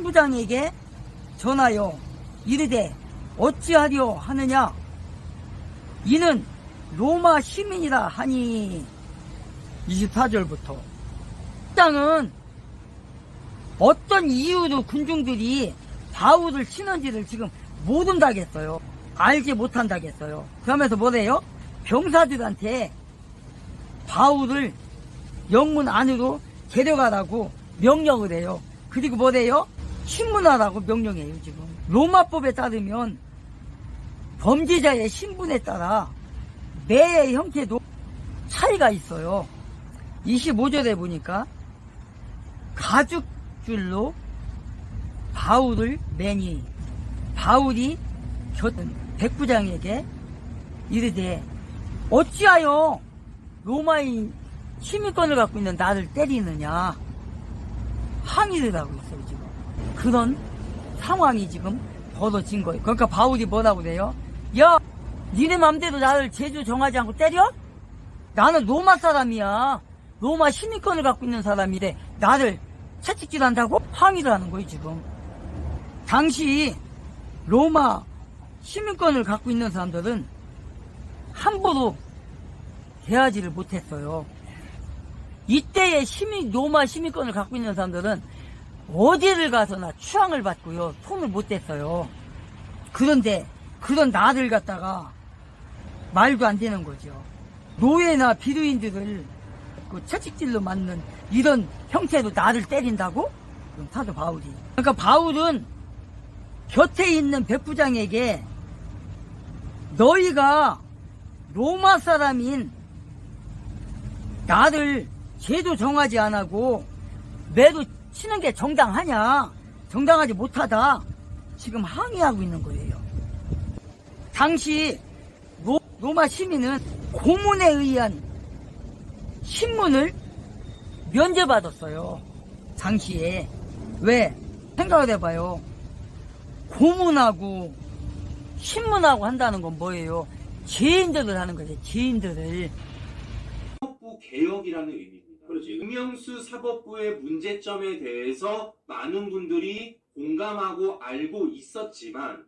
천부장에게 전하여 이르되 어찌하려 하느냐. 이는 로마 시민이라 하니. 24절부터 땅은 어떤 이유로 군중들이 바울을 치는지를 지금 못 온다겠어요. 알지 못한다겠어요. 그러면서 뭐래요? 병사들한테 바울을 영문 안으로 데려가라고 명령을 해요. 그리고 뭐래요? 신문하라고 명령해요. 지금 로마법에 따르면 범죄자의 신분에 따라 매의 형태도 차이가 있어요. 25절에 보니까 가죽줄로 바울을 매니 바울이 백부장에게 이르되 어찌하여 로마인 시민권을 갖고 있는 나를 때리느냐 항의를 하고 있어요. 지금 그런 상황이 지금 벌어진 거예요. 그러니까 바울이 뭐라고 그래요? 야, 니네 맘대로 나를 제주 정하지 않고 때려? 나는 로마 사람이야. 로마 시민권을 갖고 있는 사람이래. 나를 채찍질한다고 항의를 하는 거예요. 지금 당시 로마 시민권을 갖고 있는 사람들은 함부로 대하지를 못했어요. 이때의 로마 시민권을 갖고 있는 사람들은 어디를 가서나 추앙을 받고요, 손을 못 댔어요. 그런데 그런 나를 갖다가 말도 안 되는 거죠. 노예나 비두인들을 그 채찍질로 맞는 이런 형태로 나를 때린다고? 그럼 사도 바울이. 그러니까 바울은 곁에 있는 백부장에게 너희가 로마 사람인 나를 죄도 정하지 않고 매도 치는 게 정당하냐? 정당하지 못하다. 지금 항의하고 있는 거예요. 당시 로마 시민은 고문에 의한 신문을 면제받았어요. 당시에. 왜? 생각을 해봐요. 고문하고 신문하고 한다는 건 뭐예요? 죄인들을 하는 거죠. 죄인들을. 사법부 개혁이라는 의미입니다. 그렇지. 음영수 사법부의 문제점에 대해서 많은 분들이 공감하고 알고 있었지만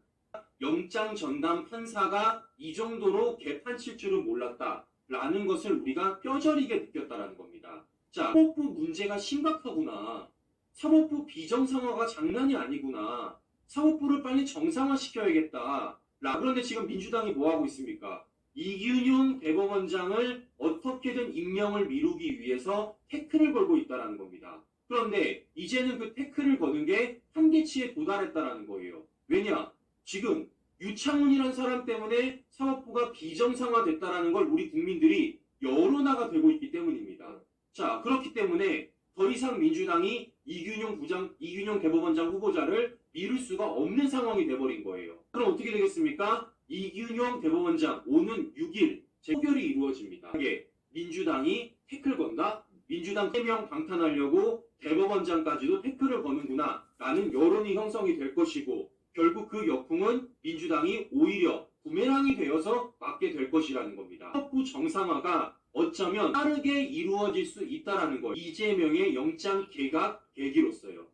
영장 전담 판사가 이 정도로 개판 칠 줄은 몰랐다라는 것을 우리가 뼈저리게 느꼈다라는 겁니다. 자, 사법부 문제가 심각하구나. 사법부 비정상화가 장난이 아니구나. 사법부를 빨리 정상화시켜야겠다. 그런데 지금 민주당이 뭐하고 있습니까? 이균용 대법원장을 어떻게든 임명을 미루기 위해서 태클을 걸고 있다는 겁니다. 그런데 이제는 그 태클을 거는 게 한계치에 도달했다는 거예요. 왜냐? 지금 유창훈이라는 사람 때문에 사법부가 비정상화됐다는 걸 우리 국민들이 여론화가 되고 있기 때문입니다. 자, 그렇기 때문에 더 이상 민주당이 이균용 대법원장 후보자를 미룰 수가 없는 상황이 돼버린 거예요. 그럼 어떻게 되겠습니까? 이균용 대법원장 오는 6일 재표결이 이루어집니다. 이게 민주당이 태클 건다? 민주당 3명 방탄하려고 대법원장까지도 태클을 거는구나 라는 여론이 형성이 될 것이고 결국 그 역풍은 민주당이 오히려 부메랑이 되어서 맞게 될 것이라는 겁니다. 사법부 정상화가 어쩌면 빠르게 이루어질 수 있다는 거예요. 이재명의 영장 개각 계기로서요.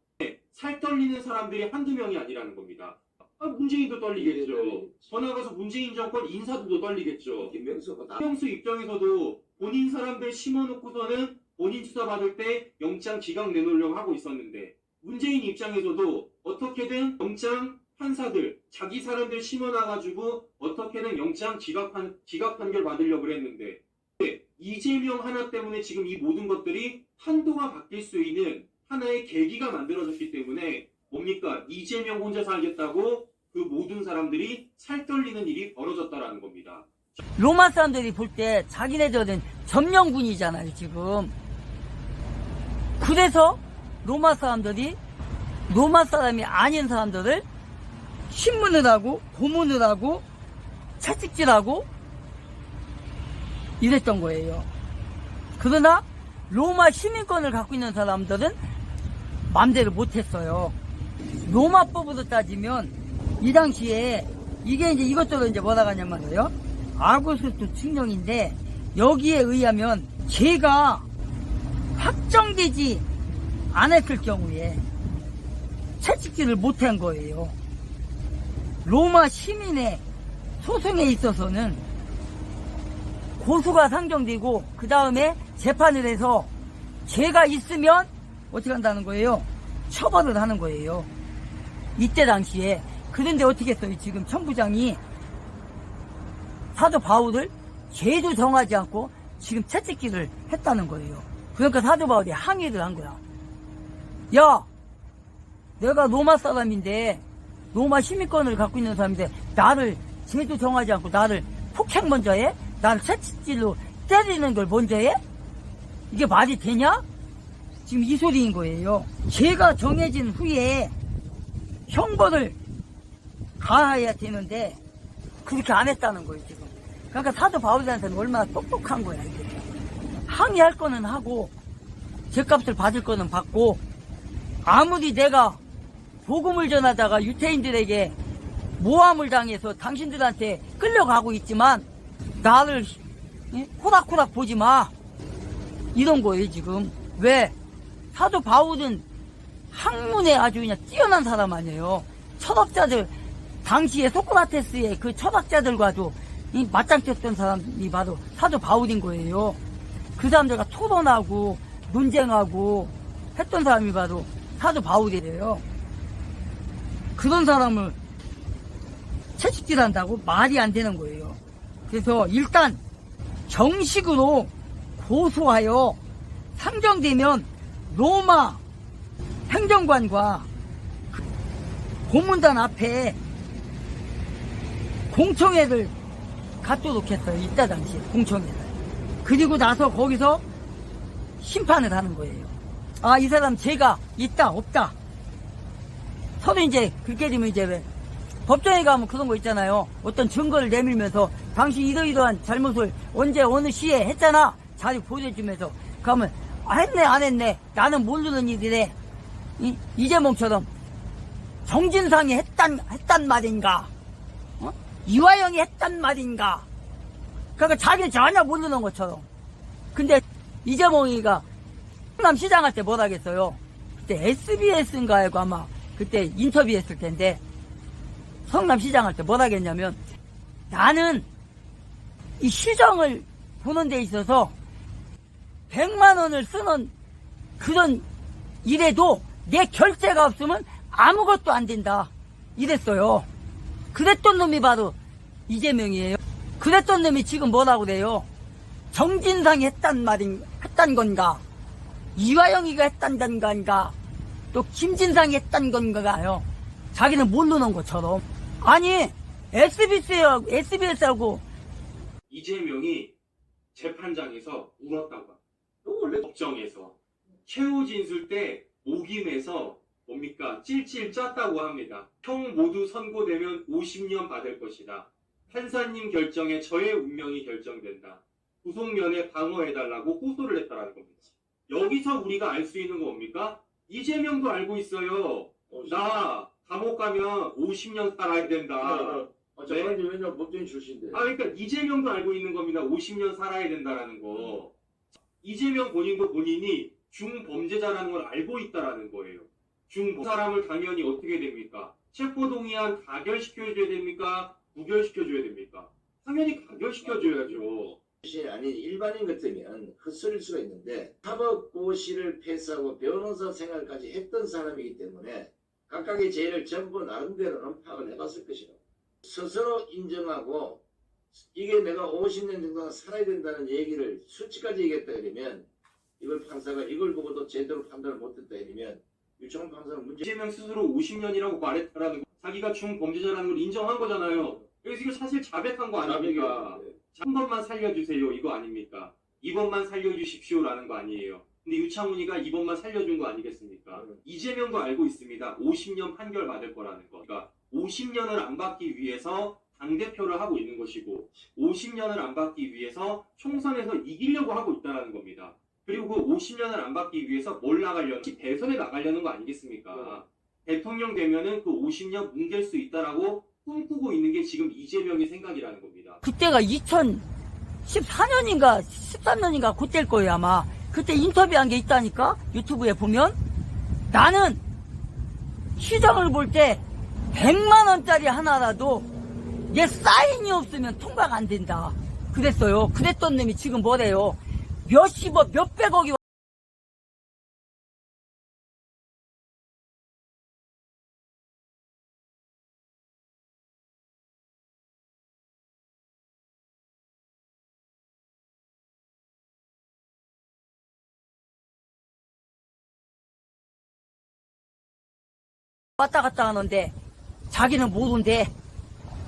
살 떨리는 사람들이 한두 명이 아니라는 겁니다. 문재인도 떨리겠죠. 더 나아가서 문재인 정권 인사들도 떨리겠죠. 김명수 입장에서도 본인 사람들 심어놓고서는 본인 수사받을 때 영장 기각 내놓으려고 하고 있었는데 문재인 입장에서도 어떻게든 영장 판사들 자기 사람들 심어놔가지고 어떻게든 영장 기각 판결 받으려고 그랬는데 이재명 하나 때문에 지금 이 모든 것들이 한도가 바뀔 수 있는 하나의 계기가 만들어졌기 때문에 뭡니까? 이재명 혼자 살겠다고 그 모든 사람들이 살 떨리는 일이 벌어졌다라는 겁니다. 로마 사람들이 볼 때 자기네들은 점령군이잖아요. 지금. 그래서 로마 사람들이 로마 사람이 아닌 사람들을 신문을 하고 고문을 하고 채찍질하고 이랬던 거예요. 그러나 로마 시민권을 갖고 있는 사람들은 맘대로 못했어요. 로마법으로 따지면 이 당시에 이게 이제 이것저것 이제 뭐라고 하냐면요, 아구스투 칙령인데 여기에 의하면 죄가 확정되지 않았을 경우에 채찍질을 못한 거예요. 로마 시민의 소송에 있어서는 고수가 상정되고 그 다음에 재판을 해서 죄가 있으면 어떻게 한다는 거예요? 처벌을 하는 거예요. 이때 당시에. 그런데 어떻게 했어요? 지금 청부장이 사도 바울을 죄도 정하지 않고 지금 채찍질을 했다는 거예요. 그러니까 사도 바울이 항의를 한 거야. 야, 내가 로마 사람인데, 로마 시민권을 갖고 있는 사람인데 나를 죄도 정하지 않고 나를 폭행 먼저 해? 나를 채찍질로 때리는 걸 먼저 해? 이게 말이 되냐? 지금 이 소리인 거예요. 죄가 정해진 후에 형벌을 가해야 되는데 그렇게 안 했다는 거예요, 지금. 그러니까 사도 바울한테는 얼마나 똑똑한 거야, 이게. 항의할 거는 하고 죄값을 받을 거는 받고, 아무리 내가 복음을 전하다가 유태인들에게 모함을 당해서 당신들한테 끌려가고 있지만 나를 호락호락 보지 마, 이런 거예요 지금. 왜? 사도 바울은 학문에 아주 그냥 뛰어난 사람 아니에요. 철학자들, 당시에 소크라테스의 그 철학자들과도 맞짱 떴던 사람이 바로 사도 바울인 거예요. 그 사람들과 토론하고 논쟁하고 했던 사람이 바로 사도 바울이래요. 그런 사람을 채찍질한다고 말이 안 되는 거예요. 그래서 일단 정식으로 고소하여 상정되면 로마 행정관과 고문단 앞에 공청회를 갖도록 했어요. 이때 당시에 공청회를. 그리고 나서 거기서 심판을 하는 거예요. 아, 이 사람 죄가 있다 없다. 서로 이제 그렇게 되면 이제 왜 법정에 가면 그런 거 있잖아요. 어떤 증거를 내밀면서 당신 이러이러한 잘못을 언제 어느 시에 했잖아. 자료 보여주면서 그러면 했네 안 했네 나는 모르는 일이래. 이재명처럼 정진상이 했단 말인가, 이화영이 했단 말인가. 그러니까 자기는 전혀 모르는 것처럼. 근데 이재명이가 성남시장 할 때 뭘 하겠어요? 그때 SBS인가에 아마 그때 인터뷰했을 텐데, 성남시장 할 때 뭘 하겠냐면, 나는 이 시정을 보는 데 있어서 100만 원을 쓰는 그런 일에도 내 결제가 없으면 아무것도 안 된다, 이랬어요. 그랬던 놈이 바로 이재명이에요. 그랬던 놈이 지금 뭐라고 그래요? 정진상이 했단 건가, 이화영이가 했단 건가, 또 김진상이 했단 건가요? 자기는 모르는 것처럼. 아니, SBS하고 이재명이 재판장에서 울었다고 합니다. 원래 법정에서 최후 진술 때 목임에서 뭡니까? 찔찔 짰다고 합니다. 형 모두 선고되면 50년 받을 것이다. 판사님 결정에 저의 운명이 결정된다. 구속면에 방어해달라고 호소를 했다라는 겁니다. 여기서 우리가 알 수 있는 거 뭡니까? 이재명도 알고 있어요. 나 감옥 가면 50년 살아야 된다. 재판이 왜냐 법조인 출신인데. 그러니까 이재명도 알고 있는 겁니다. 50년 살아야 된다라는 거. 이재명 본인도 본인이 중범죄자라는 걸 알고 있다라는 거예요. 사람을 당연히 어떻게 됩니까? 체포동의안 가결시켜줘야 됩니까? 구결시켜줘야 됩니까? 당연히 가결시켜줘야죠. 아니 일반인 같으면 헛소리일 수가 있는데 사법고시를 패스하고 변호사 생활까지 했던 사람이기 때문에 각각의 죄를 전부 나름대로는 파악을 해봤을 것이다. 스스로 인정하고 이게 내가 50년 정도 살아야 된다는 얘기를 수치까지 얘기했다 그러면, 이걸 판사가 이걸 보고도 제대로 판단을 못했다 그러면 유청훈 판사는 문제. 이재명 스스로 50년이라고 말했다라는 거, 자기가 중범죄자라는 걸 인정한 거잖아요. 그래서 이거 사실 자백한 거 아닙니까? 한 번만 살려주세요, 이거 아닙니까? 이번만 살려주십시오라는 거 아니에요. 근데 유창훈이가 이번만 살려준 거 아니겠습니까? 이재명도 알고 있습니다. 50년 판결 받을 거라는 거. 그러니까 50년을 안 받기 위해서 당대표를 하고 있는 것이고, 50년을 안 받기 위해서 총선에서 이기려고 하고 있다는 겁니다. 그리고 그 50년을 안 받기 위해서 뭘 나가려는, 대선에 나가려는 거 아니겠습니까? 대통령 되면은 그 50년 뭉갤 수 있다라고 꿈꾸고 있는 게 지금 이재명의 생각이라는 겁니다. 그때가 2014년인가 13년인가 그때일 거예요 아마. 그때 인터뷰한 게 있다니까, 유튜브에 보면. 나는 시정을 볼 때 100만 원짜리 하나라도 얘 사인이 없으면 통과가 안 된다. 그랬어요. 그랬던 놈이 지금 뭐래요? 몇십억, 몇백억이 왔다 갔다 하는데 자기는 모른대.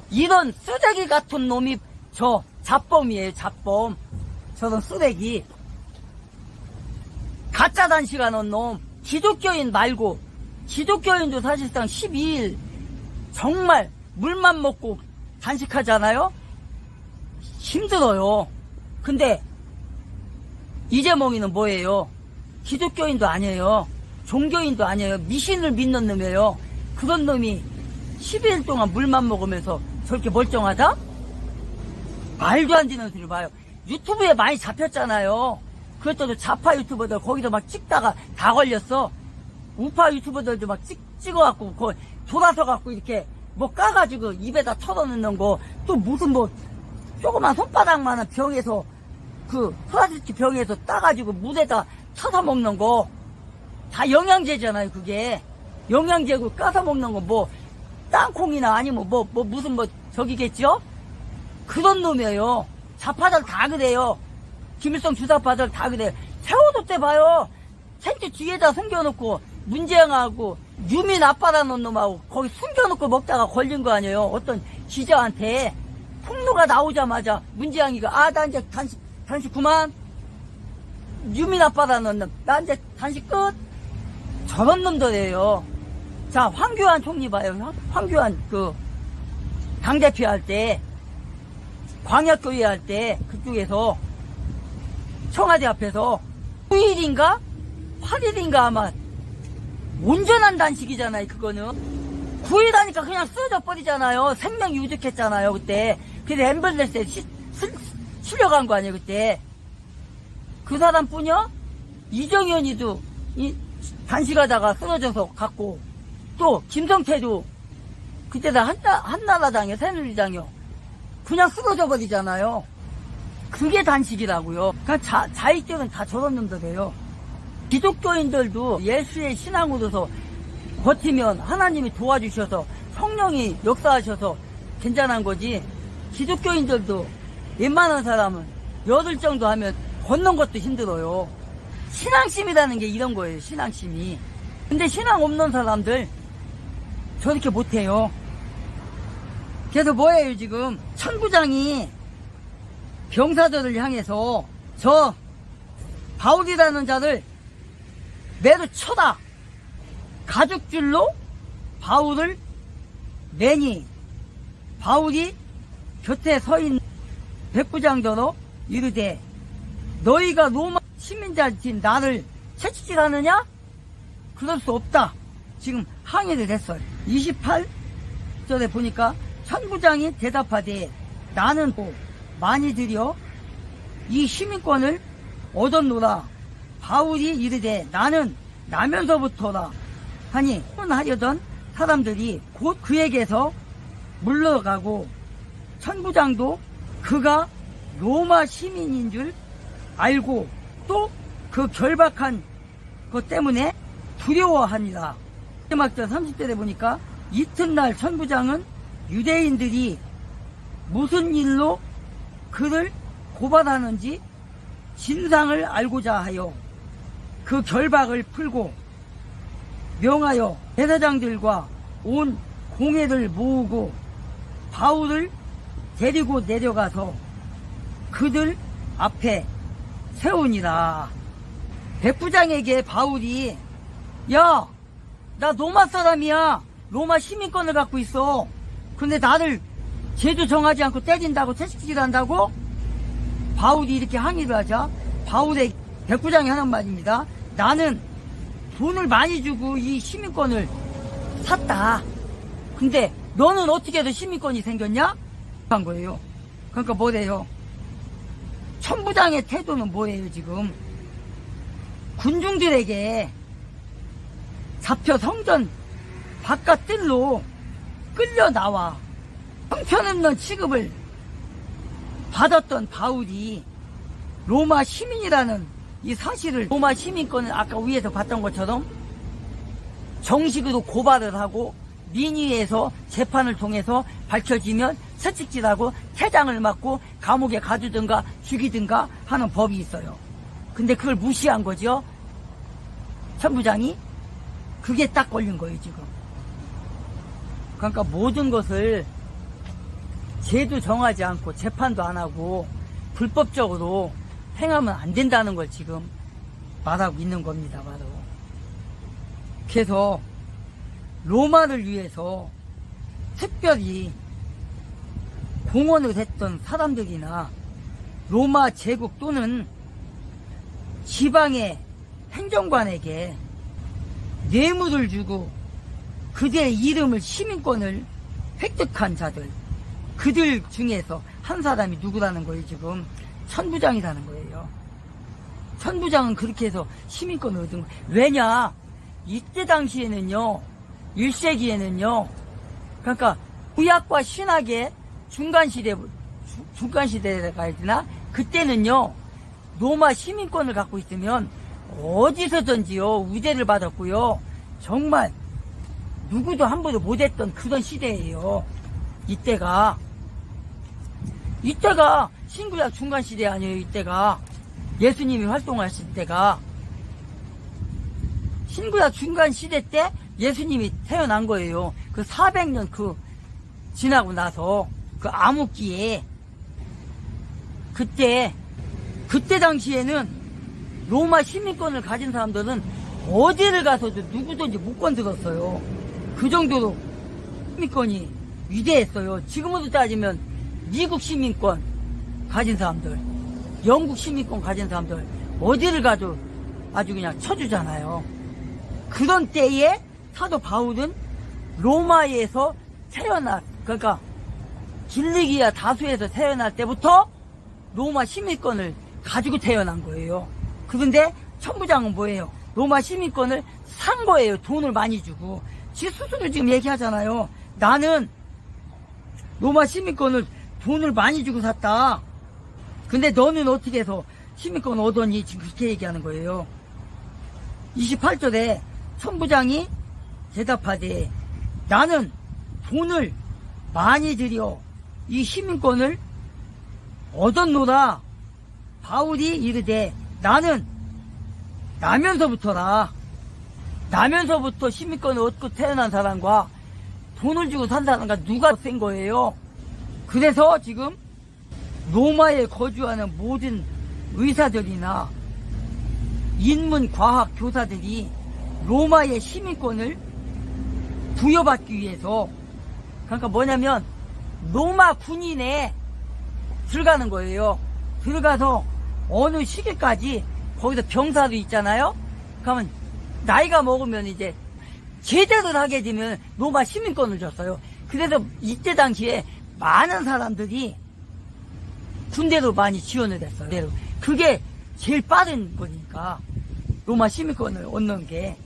이런 쓰레기 같은 놈이 저 잡범이에요. 잡범. 저런 쓰레기. 가짜 단식하는 놈. 기독교인 말고, 기독교인도 사실상 12일 정말 물만 먹고 단식하잖아요. 힘들어요. 근데 이재몽이는 뭐예요? 기독교인도 아니에요. 종교인도 아니에요. 미신을 믿는 놈이에요. 그런 놈이 12일 동안 물만 먹으면서 저렇게 멀쩡하다? 말도 안 되는 소리 봐요. 유튜브에 많이 잡혔잖아요. 그랬더니 좌파 유튜버들 거기서 막 찍다가 다 걸렸어. 우파 유튜버들도 막 찍어갖고 돌아서갖고 이렇게 뭐 까가지고 입에다 털어넣는 거, 또 무슨 뭐 조그만 손바닥만한 병에서 그 플라스틱 병에서 따가지고 물에다 타서 먹는 거 다 영양제잖아요. 그게 영양제고 까서 먹는 거 뭐 땅콩이나 아니면 뭐 무슨 뭐 저기겠죠? 그런 놈이에요. 좌파들 다 그래요. 김일성 주사파들 다 그래요. 세월호 때 봐요. 텐트 뒤에다 숨겨놓고 문재영하고 유민 아빠라는 놈하고 거기 숨겨놓고 먹다가 걸린 거 아니에요. 어떤 기자한테 폭로가 나오자마자 문재영이가 나 이제 단식 그만. 유민 아빠라는 놈 나 이제 단식 끝. 저런 놈들이에요. 자, 황교안 총리 봐요. 황교안 그 당대표 할 때, 광역교회 할 때 그쪽에서 청와대 앞에서 9일인가 8일인가 아마 온전한 단식이잖아요. 그거는 9일 하니까 그냥 쓰러져 버리잖아요. 생명이 우직했잖아요. 그때. 그래서 앰뷸런스에 실려간 거 아니에요. 그때. 그 사람뿐이요? 이정현이도 단식하다가 쓰러져서 갔고, 또 김성태도 그때다 한나라당이요, 새누리당이요. 그냥 쓰러져 버리잖아요. 그게 단식이라고요. 그러니까 자익들은 다 저런 놈들이에요. 기독교인들도 예수의 신앙으로서 버티면 하나님이 도와주셔서 성령이 역사하셔서 괜찮은 거지. 기독교인들도 웬만한 사람은 열흘 정도 하면 걷는 것도 힘들어요. 신앙심이라는 게 이런 거예요. 신앙심이. 근데 신앙 없는 사람들 저렇게 못해요. 그래서 뭐예요 지금 천부장이 병사들을 향해서 저 바울이라는 자를 매로 쳐다 가죽줄로 바울을 매니 바울이 곁에 서인 백부장더러 이르되 너희가 로마 시민자인 나를 채찍질하느냐? 그럴 수 없다. 지금 항의를 했어요. 28절에 보니까 천부장이 대답하되 나는 많이 들여 이 시민권을 얻었노라. 바울이 이르되 나는 나면서부터라 하니 혼하려던 사람들이 곧 그에게서 물러가고 천부장도 그가 로마 시민인 줄 알고 또 그 결박한 것 때문에 두려워하니라. 마지막절 30절에 보니까 이튿날 천부장은 유대인들이 무슨 일로 그를 고발하는지 진상을 알고자 하여 그 결박을 풀고 명하여 대사장들과 온 공회를 모으고 바울을 데리고 내려가서 그들 앞에 세우니라. 백부장에게 바울이 야, 나 로마 사람이야. 로마 시민권을 갖고 있어. 근데 나를 죄도 정하지 않고 때린다고 채찍질한다고? 바울이 이렇게 항의를 하자 바울의 백부장이 하는 말입니다. 나는 돈을 많이 주고 이 시민권을 샀다. 근데 너는 어떻게 해서 시민권이 생겼냐? 한 거예요. 그러니까 뭐래요? 천부장의 태도는 뭐예요 지금? 군중들에게 잡혀 성전 바깥 뜰로 끌려 나와 형편없는 취급을 받았던 바울이 로마 시민이라는 이 사실을, 로마 시민권을 아까 위에서 봤던 것처럼 정식으로 고발을 하고 민의에서 재판을 통해서 밝혀지면 채찍질하고 퇴장을 맞고 감옥에 가두든가 죽이든가 하는 법이 있어요. 근데 그걸 무시한 거죠. 천부장이. 그게 딱 걸린 거예요, 지금. 그러니까 모든 것을 제도 정하지 않고 재판도 안 하고 불법적으로 행하면 안 된다는 걸 지금 말하고 있는 겁니다, 바로. 그래서 로마를 위해서 특별히 공헌을 했던 사람들이나 로마 제국 또는 지방의 행정관에게 뇌물을 주고 그들의 이름을, 시민권을 획득한 자들, 그들 중에서 한 사람이 누구라는 거예요, 지금? 천부장이라는 거예요. 천부장은 그렇게 해서 시민권을 얻은 거예요. 왜냐? 이때 당시에는요, 1세기에는요, 그러니까 구약과 신학의 중간시대가 해야 되나? 그때는요, 로마 시민권을 갖고 있으면 어디서든지요, 우대를 받았고요, 정말 누구도 함부로 못했던 그런 시대예요. 이때가 신구약 중간시대 아니에요. 이때가 예수님이 활동하실 때가 신구약 중간시대 때 예수님이 태어난 거예요. 그 400년 지나고 나서 그 암흑기에 그때 당시에는 로마 시민권을 가진 사람들은 어디를 가서도 누구든지 못 건드렸어요. 그 정도로 시민권이 위대했어요. 지금으로 따지면 미국 시민권 가진 사람들, 영국 시민권 가진 사람들 어디를 가도 아주 그냥 쳐주잖아요. 그런 때에 사도 바울은 로마에서 그러니까 길리기아 다수에서 태어날 때부터 로마 시민권을 가지고 태어난 거예요. 그런데 천부장은 뭐예요? 로마 시민권을 산 거예요. 돈을 많이 주고. 지 스스로 지금 얘기하잖아요. 나는 로마 시민권을 돈을 많이 주고 샀다. 근데 너는 어떻게 해서 시민권 얻었니? 지금 그렇게 얘기하는 거예요. 28절에 천부장이 대답하되 나는 돈을 많이 들여 이 시민권을 얻었노라. 바울이 이르되 나는 나면서부터 시민권을 얻고 태어난 사람과 돈을 주고 산 사람과 누가 센 거예요. 그래서 지금 로마에 거주하는 모든 의사들이나 인문 과학 교사들이 로마의 시민권을 부여받기 위해서, 그러니까 뭐냐면 로마 군인에 들어가는 거예요. 들어가서 어느 시기까지 거기서 병사도 있잖아요. 그러면 나이가 먹으면 이제 제대를 하게 되면 로마 시민권을 줬어요. 그래서 이때 당시에 많은 사람들이 군대로 많이 지원을 했어요. 그게 제일 빠른 거니까 로마 시민권을 얻는 게.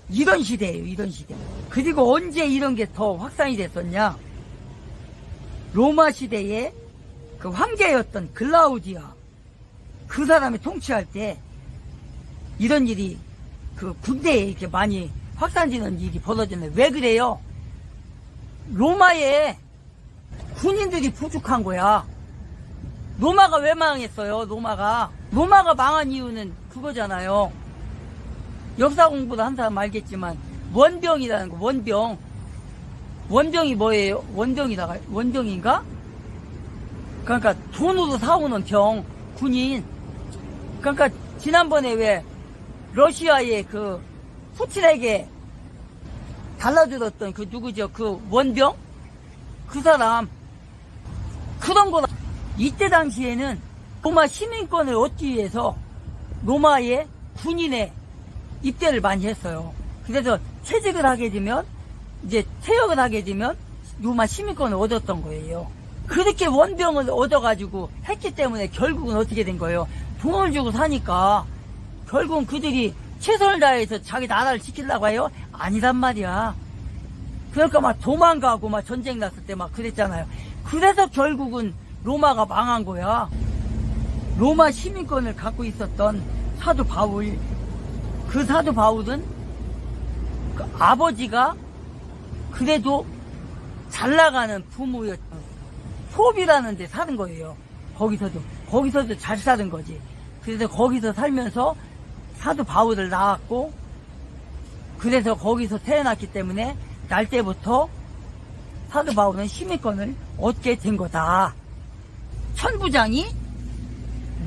이런 시대예요, 이런 시대. 그리고 언제 이런 게 더 확산이 됐었냐? 로마 시대에 그 황제였던 글라우디아, 그 사람이 통치할 때 이런 일이 그 군대에 이렇게 많이 확산되는 일이 벌어졌네. 왜 그래요? 로마에 군인들이 부족한 거야. 로마가 왜 망했어요? 로마가 망한 이유는 그거잖아요. 역사 공부도 한 사람 알겠지만 원병이라는 거. 원병이 뭐예요? 원병인가? 그러니까 돈으로 사오는 병, 군인. 그러니까 지난번에 왜 러시아의 그 푸틴에게 달라들었던 그 누구죠? 그 원병? 그 사람. 그런 거다. 이때 당시에는 로마 시민권을 얻기 위해서 로마의 군인의 입대를 많이 했어요. 그래서 퇴직을 하게 되면, 이제 퇴역을 하게 되면 로마 시민권을 얻었던 거예요. 그렇게 원병을 얻어가지고 했기 때문에 결국은 어떻게 된 거예요? 돈을 주고 사니까 결국은 그들이 최선을 다해서 자기 나라를 지키려고 해요? 아니란 말이야. 그러니까 막 도망가고 막 전쟁 났을 때 막 그랬잖아요. 그래서 결국은 로마가 망한 거야. 로마 시민권을 갖고 있었던 사도 바울, 그 사도 바울은 그 아버지가 그래도 잘 나가는 부모였던 소비라는 데 사는 거예요. 거기서도 잘 사는 거지. 그래서 거기서 살면서 사도 바울을 낳았고, 그래서 거기서 태어났기 때문에 날 때부터 사도 바울은 시민권을 얻게 된 거다. 천부장이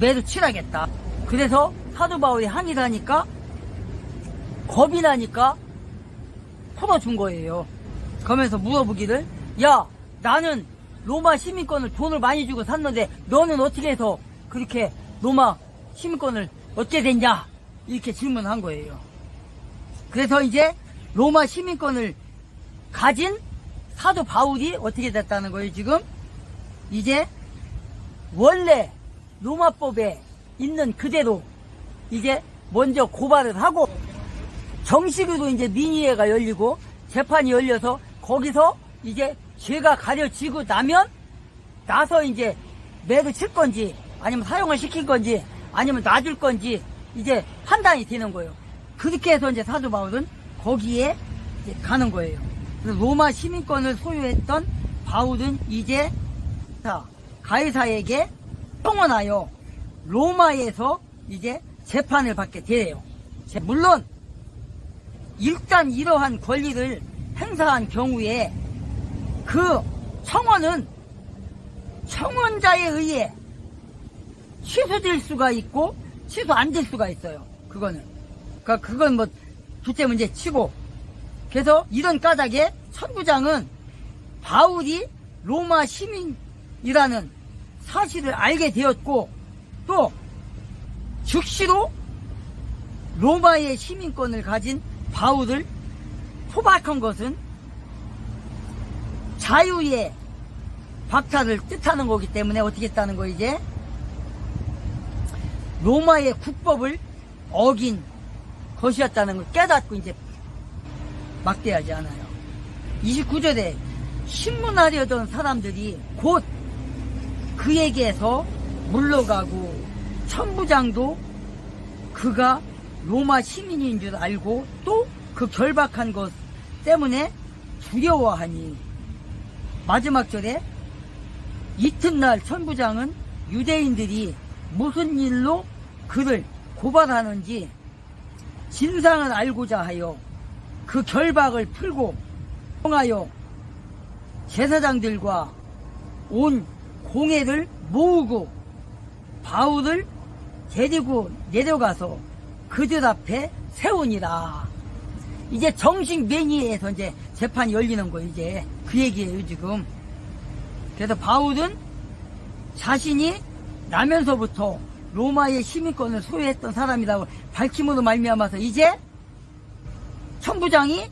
매도 칠하겠다. 그래서 사도 바울이 항의를 하니까 겁이 나니까 풀어준 거예요. 그러면서 물어보기를, 야, 나는 로마 시민권을 돈을 많이 주고 샀는데 너는 어떻게 해서 그렇게 로마 시민권을 얻게 됐냐? 이렇게 질문한 거예요. 그래서 이제 로마 시민권을 가진 사도 바울이 어떻게 됐다는 거예요, 지금? 이제 원래 로마법에 있는 그대로 이제 먼저 고발을 하고, 정식으로 이제 민의회가 열리고 재판이 열려서 거기서 이제 죄가 가려지고 나서 이제 매도 칠 건지 아니면 사용을 시킬 건지 아니면 놔줄 건지 이제 판단이 되는 거예요. 그렇게 해서 이제 사도 바울은 거기에 이제 가는 거예요. 그래서 로마 시민권을 소유했던 바울은 이제 가이사에게 청원하여 로마에서 이제 재판을 받게 돼요. 물론 일단 이러한 권리를 행사한 경우에 그 청원은 청원자에 의해 취소될 수가 있고 취소 안 될 수가 있어요. 그건 뭐 둘째 문제 치고. 그래서 이런 까닭에 천부장은 바울이 로마 시민이라는 사실을 알게 되었고, 또 즉시로 로마의 시민권을 가진 바울을 포박한 것은 자유의 박탈을 뜻하는 거기 때문에 어떻게 했다는 거, 이제 로마의 국법을 어긴 것이었다는 걸 깨닫고 이제 막대하지 않아요. 29절에 신문하려던 사람들이 곧 그에게서 물러가고, 천부장도 그가 로마 시민인 줄 알고 또 그 결박한 것 때문에 두려워하니. 마지막 절에 이튿날 천부장은 유대인들이 무슨 일로 그를 고발하는지 진상을 알고자 하여 그 결박을 풀고 통하여 제사장들과 온 공회를 모으고 바울을 데리고 내려가서 그들 앞에 세우니라. 이제 정식 명의에서 이제 재판이 열리는 거, 이제 그 얘기예요, 지금. 그래서 바울은 자신이 나면서부터 로마의 시민권을 소유했던 사람이라고 밝힘으로 말미암아서 이제 천부장이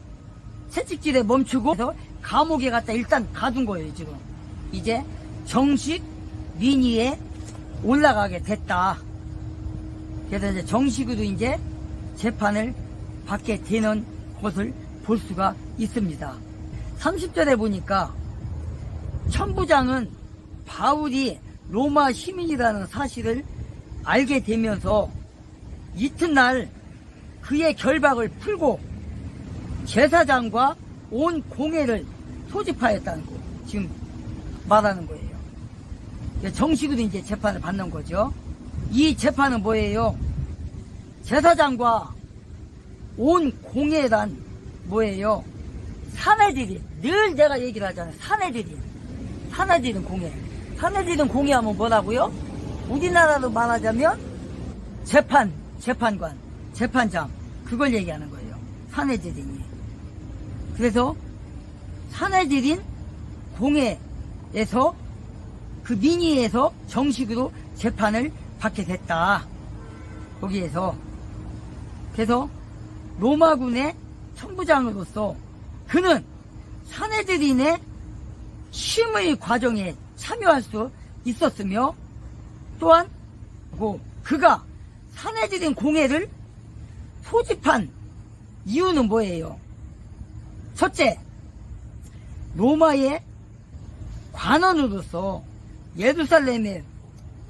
채찍질에 멈추고 해서 감옥에 갖다 일단 가둔 거예요, 지금. 이제 정식 민의에 올라가게 됐다. 그래서 이제 정식으로 이제 재판을 받게 되는 것을 볼 수가 있습니다. 30절에 보니까 천부장은 바울이 로마 시민이라는 사실을 알게 되면서 이튿날 그의 결박을 풀고 제사장과 온 공회를 소집하였다는 거 지금 말하는 거예요. 정식으로 이제 재판을 받는 거죠. 이 재판은 뭐예요? 제사장과 온 공회란 뭐예요? 사내들이, 늘 내가 얘기를 하잖아요. 사내들인 공회. 사내들인 공회하면 뭐라고요? 우리나라로 말하자면 재판관, 재판장, 그걸 얘기하는 거예요. 사내들인이. 그래서 사내들인 공회에서 그 민의에서 정식으로 재판을 받게 됐다. 거기에서. 그래서 로마군의 천부장으로서 그는 사내들인의 심의 과정에 참여할 수 있었으며 또한 그가 사내들인 공회를 소집한 이유는 뭐예요? 첫째, 로마의 관원으로서 예루살렘의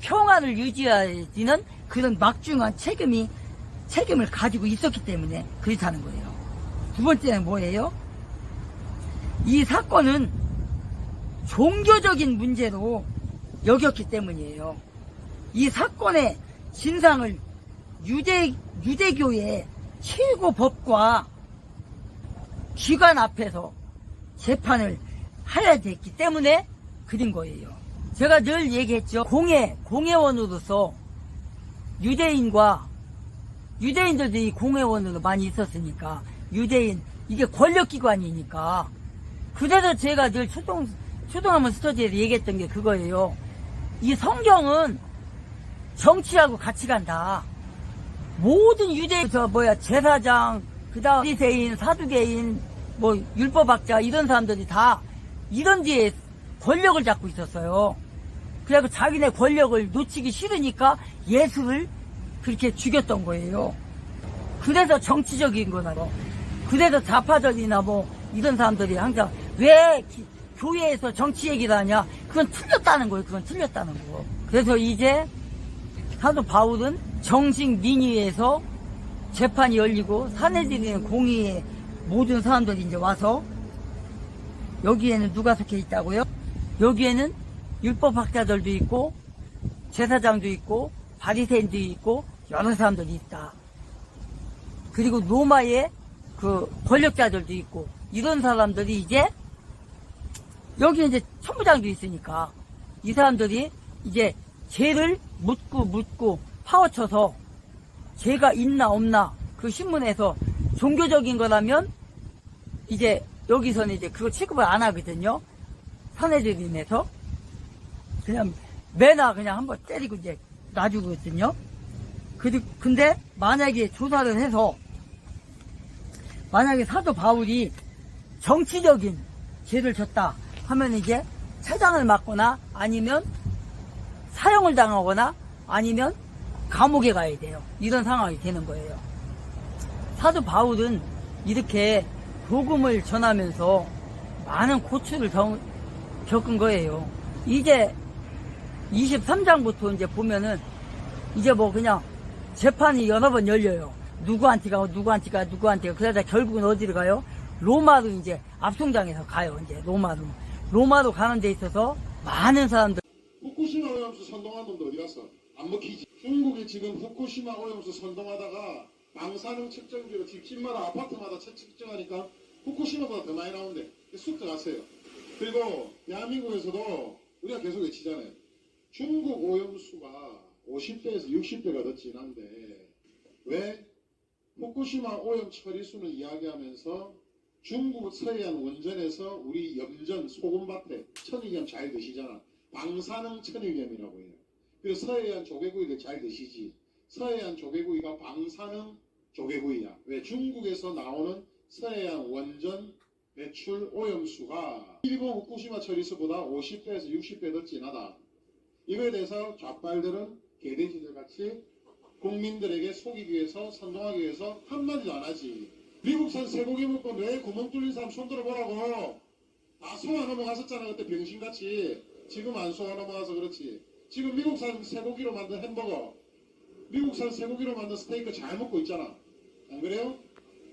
평화를 유지하는 그런 막중한 책임을 가지고 있었기 때문에 그렇다는 거예요. 두 번째는 뭐예요? 이 사건은 종교적인 문제로 여겼기 때문이에요. 이 사건의 진상을 유대교의 최고 법과 기관 앞에서 재판을 해야 됐기 때문에 그린 거예요. 제가 늘 얘기했죠. 공회원으로서 유대인들도 이 공회원으로 많이 있었으니까 이게 권력기관이니까. 그래서 제가 늘 초등학문 스터디에서 얘기했던 게 그거예요. 이 성경은 정치하고 같이 간다. 모든 제사장, 그다음 바리새인, 사두개인, 율법학자 이런 사람들이 다 이런 뒤에 권력을 잡고 있었어요. 그래서 자기네 권력을 놓치기 싫으니까 예수를 그렇게 죽였던 거예요. 그래서 정치적인 거라고. 그래서 좌파적이나 이런 사람들이 항상 왜 교회에서 정치 얘기를 하냐? 그건 틀렸다는 거예요. 그건 틀렸다는 거. 그래서 이제 사도 바울은 정식 민의에서 재판이 열리고 사내들인 공의에 모든 사람들이 이제 와서 여기에는 누가 속해 있다고요? 여기에는 율법학자들도 있고 제사장도 있고 바리새인도 있고 여러 사람들이 있다. 그리고 로마의 그 권력자들도 있고 이런 사람들이 이제 여기에 이제 천부장도 있으니까 이 사람들이 이제 죄를 묻고 파헤쳐서 죄가 있나 없나 그 신문에서 종교적인 거라면 이제 여기서는 이제 그거 취급을 안 하거든요. 사내들인에서 그냥 매나 그냥 한번 때리고 이제 놔주거든요. 근데 만약에 조사를 해서 만약에 사도 바울이 정치적인 죄를 졌다 하면 이제 채장을 맞거나 아니면 사형을 당하거나 아니면 감옥에 가야 돼요. 이런 상황이 되는 거예요. 사도 바울은 이렇게 복음을 전하면서 많은 고초를 겪은 거예요. 이제 23장부터 이제 보면은 이제 그냥 재판이 여러 번 열려요. 누구한테 가고 누구한테 가. 그러다 결국은 어디로 가요? 로마로 이제 압송장에서 가요. 이제 로마로 가는 데 있어서 많은 사람들. 후쿠시마 오염수 선동한 놈도 어디 갔어? 안 먹히지. 중국이 지금 후쿠시마 오염수 선동하다가 방사능 측정기로 집집마다 아파트마다 측정하니까 후쿠시마보다 더 많이 나온대. 쑥 들어갔어요. 그리고 대한민국에서도 우리가 계속 외치잖아요. 중국 오염수가 50대에서 60대가 더 진한데 왜 후쿠시마 오염 처리수는 이야기하면서 중국 서해안 원전에서 우리 염전 소금밭에 천일염 잘 드시잖아. 방사능 천일염이라고 해요. 그래서 서해안 조개구이를 잘 드시지. 서해안 조개구이가 방사능 조개구이야. 왜? 중국에서 나오는 서해안 원전 배출 오염수가 일본 후쿠시마 처리수보다 50배에서 60배 더 진하다. 이거에 대해서 좌빨들은 개돼지들 같이 국민들에게 속이기 위해서 선동하기 위해서 한마디도 안 하지. 미국산 쇠고기 먹고 뇌에 구멍 뚫린 사람 손 들어보라고. 다 소화 넘어갔었잖아 그때 병신같이. 지금 안 소화 넘어가서 그렇지. 지금 미국산 쇠고기로 만든 햄버거, 미국산 쇠고기로 만든 스테이크 잘 먹고 있잖아. 안 그래요?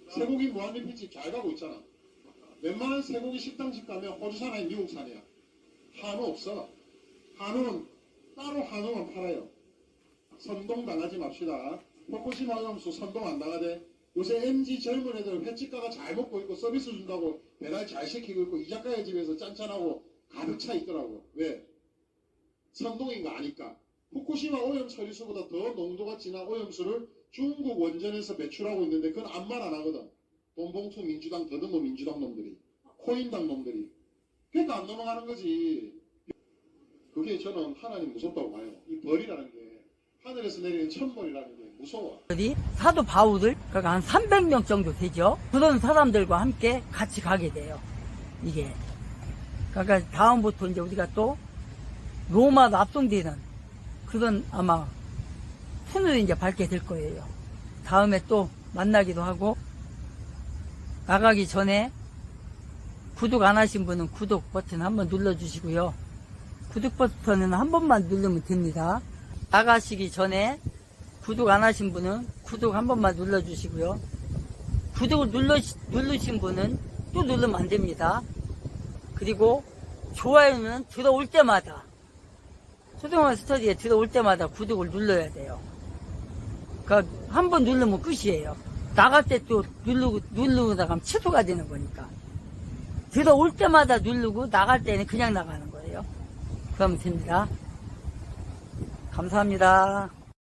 쇠고기 무한리필집 잘 가고 있잖아. 웬만한 쇠고기 식당집 가면 호주산 아니 미국산이야. 한우 없어. 한우는 따로 한우만 팔아요. 선동 당하지 맙시다. 후쿠시마 오염수 선동 안 당하대. 요새 MZ 젊은 애들 횟집가가 잘 먹고 있고 서비스 준다고 배달 잘 시키고 있고 이자카야 집에서 짠짠하고 가득 차 있더라고. 왜? 선동인 거 아니까. 후쿠시마 오염 처리수보다 더 농도가 진한 오염수를 중국 원전에서 배출하고 있는데 그건 아무 말 안 하거든. 돈봉투 민주당 더듬어 민주당 놈들이. 코인당 놈들이. 그러니까 안 넘어가는 거지. 그게 저는 하나님 무섭다고 봐요. 이 벌이라는 게 하늘에서 내리는 천벌이라는 게 무서워. 어디 사도 바우들 그러니까 한 300명 정도 되죠. 그런 사람들과 함께 같이 가게 돼요. 이게 그러니까 다음부터 이제 우리가 또 로마도 압송되는 그건 아마 손을 이제 밟게 될 거예요. 다음에 또 만나기도 하고 나가기 전에 구독 안 하신 분은 구독 버튼 한번 눌러주시고요. 구독 버튼은 한 번만 누르면 됩니다. 나가시기 전에 구독 안 하신 분은 구독 한 번만 눌러주시고요. 구독을 누르신 분은 또 누르면 안 됩니다. 그리고 좋아요는 들어올 때마다 소중한 스터디에 들어올 때마다 구독을 눌러야 돼요. 그러니까 한 번 누르면 끝이에요. 나갈 때 또 누르고 나가면 취소가 되는 거니까. 들어올 때마다 누르고 나갈 때는 그냥 나가는 거예요. 그러면 됩니다. 감사합니다.